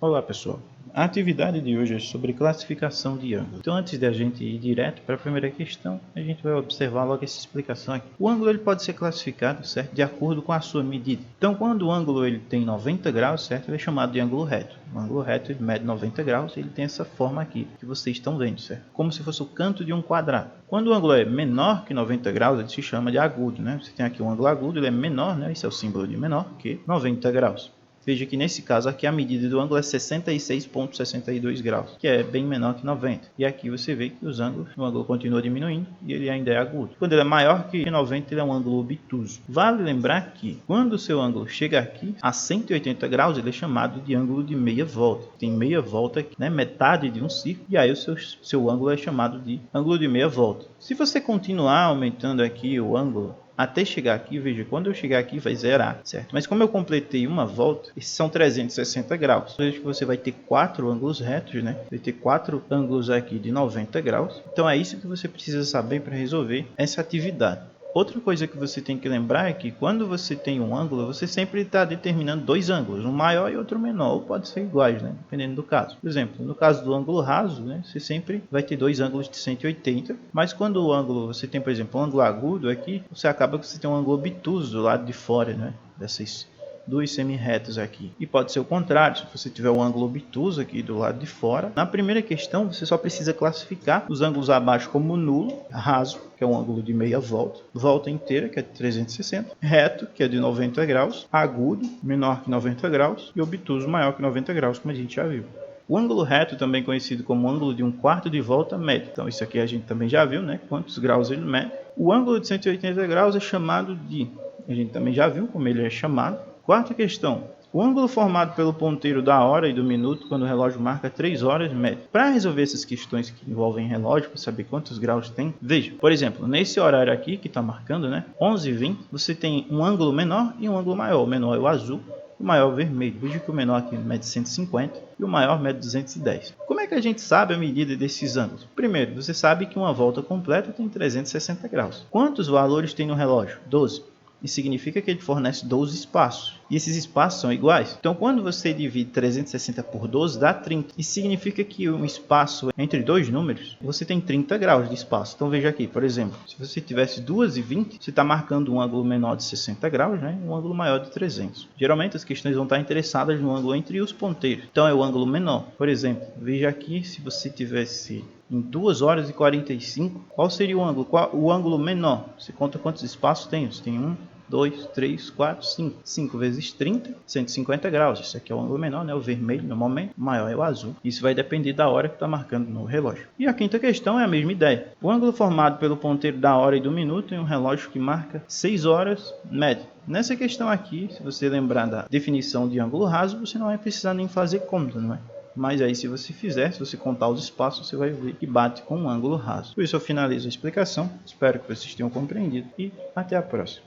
Olá pessoal, a atividade de hoje é sobre classificação de ângulo. Então antes de a gente ir direto para a primeira questão, a gente vai observar logo essa explicação aqui. O ângulo ele pode ser classificado, certo, de acordo com a sua medida. Então quando o ângulo ele tem 90 graus, certo, ele é chamado de ângulo reto. O ângulo reto ele mede 90 graus e ele tem essa forma aqui que vocês estão vendo, certo? Como se fosse o canto de um quadrado. Quando o ângulo é menor que 90 graus, ele se chama de agudo, né? Você tem aqui um ângulo agudo, ele é menor, né? Esse é o símbolo de menor que 90 graus. Veja que nesse caso aqui a medida do ângulo é 66,62 graus, que é bem menor que 90. E aqui você vê que o ângulo continua diminuindo e ele ainda é agudo. Quando ele é maior que 90, ele é um ângulo obtuso. Vale lembrar que quando o seu ângulo chega aqui a 180 graus, ele é chamado de ângulo de meia volta. Tem meia volta aqui, né? Metade de um círculo, e aí o seu ângulo é chamado de ângulo de meia volta. Se você continuar aumentando aqui o ângulo, até chegar aqui, veja, quando eu chegar aqui vai zerar, certo? Mas como eu completei uma volta, esses são 360 graus. Veja que você vai ter 4 ângulos retos, né? Vai ter 4 ângulos aqui de 90 graus. Então é isso que você precisa saber para resolver essa atividade. Outra coisa que você tem que lembrar é que quando você tem um ângulo, você sempre está determinando dois ângulos, um maior e outro menor, ou pode ser iguais, né? Dependendo do caso. Por exemplo, no caso do ângulo raso, né? Você sempre vai ter dois ângulos de 180, mas quando o ângulo, você tem, por exemplo, um ângulo agudo aqui, você acaba que você tem um ângulo obtuso do lado de fora, né? Dessas duas semi-retas aqui. E pode ser o contrário, se você tiver um ângulo obtuso aqui do lado de fora. Na primeira questão, você só precisa classificar os ângulos abaixo como nulo, raso, que é um ângulo de meia volta, volta inteira, que é de 360, reto, que é de 90 graus, agudo, menor que 90 graus, e obtuso, maior que 90 graus, como a gente já viu. O ângulo reto, também conhecido como ângulo de um quarto de volta, mede. Então isso aqui a gente também já viu, né? Quantos graus ele mede. O ângulo de 180 graus é chamado de... A gente também já viu como ele é chamado. Quarta questão. O ângulo formado pelo ponteiro da hora e do minuto quando o relógio marca 3 horas mede. Para resolver essas questões que envolvem relógio, para saber quantos graus tem, veja, por exemplo, nesse horário aqui que está marcando, né, 11h20, você tem um ângulo menor e um ângulo maior. O menor é o azul, o maior é o vermelho. Veja que o menor aqui mede 150 e o maior mede 210. Como é que a gente sabe a medida desses ângulos? Primeiro, você sabe que uma volta completa tem 360 graus. Quantos valores tem no relógio? 12. Isso significa que ele fornece 12 espaços. E esses espaços são iguais. Então, quando você divide 360 por 12, dá 30. Isso significa que um espaço entre dois números, você tem 30 graus de espaço. Então, veja aqui, por exemplo, se você tivesse 2h20, você está marcando um ângulo menor de 60 graus, né? Um ângulo maior de 300. Geralmente, as questões vão estar interessadas no ângulo entre os ponteiros. Então, é o ângulo menor. Por exemplo, veja aqui, se você tivesse em 2h45, qual seria o ângulo? O ângulo menor? Você conta quantos espaços tem? Você tem 1, 2, 3, 4, 5. 5 vezes 30, 150 graus. Isso aqui é o ângulo menor, né? O vermelho normalmente, o maior é o azul. Isso vai depender da hora que está marcando no relógio. E a quinta questão é a mesma ideia. O ângulo formado pelo ponteiro da hora e do minuto em um relógio que marca 6 horas mede. Nessa questão aqui, se você lembrar da definição de ângulo raso, você não vai precisar nem fazer conta, não é? Mas aí se você fizer, se você contar os espaços, você vai ver que bate com um ângulo raso. Por isso eu finalizo a explicação. Espero que vocês tenham compreendido e até a próxima.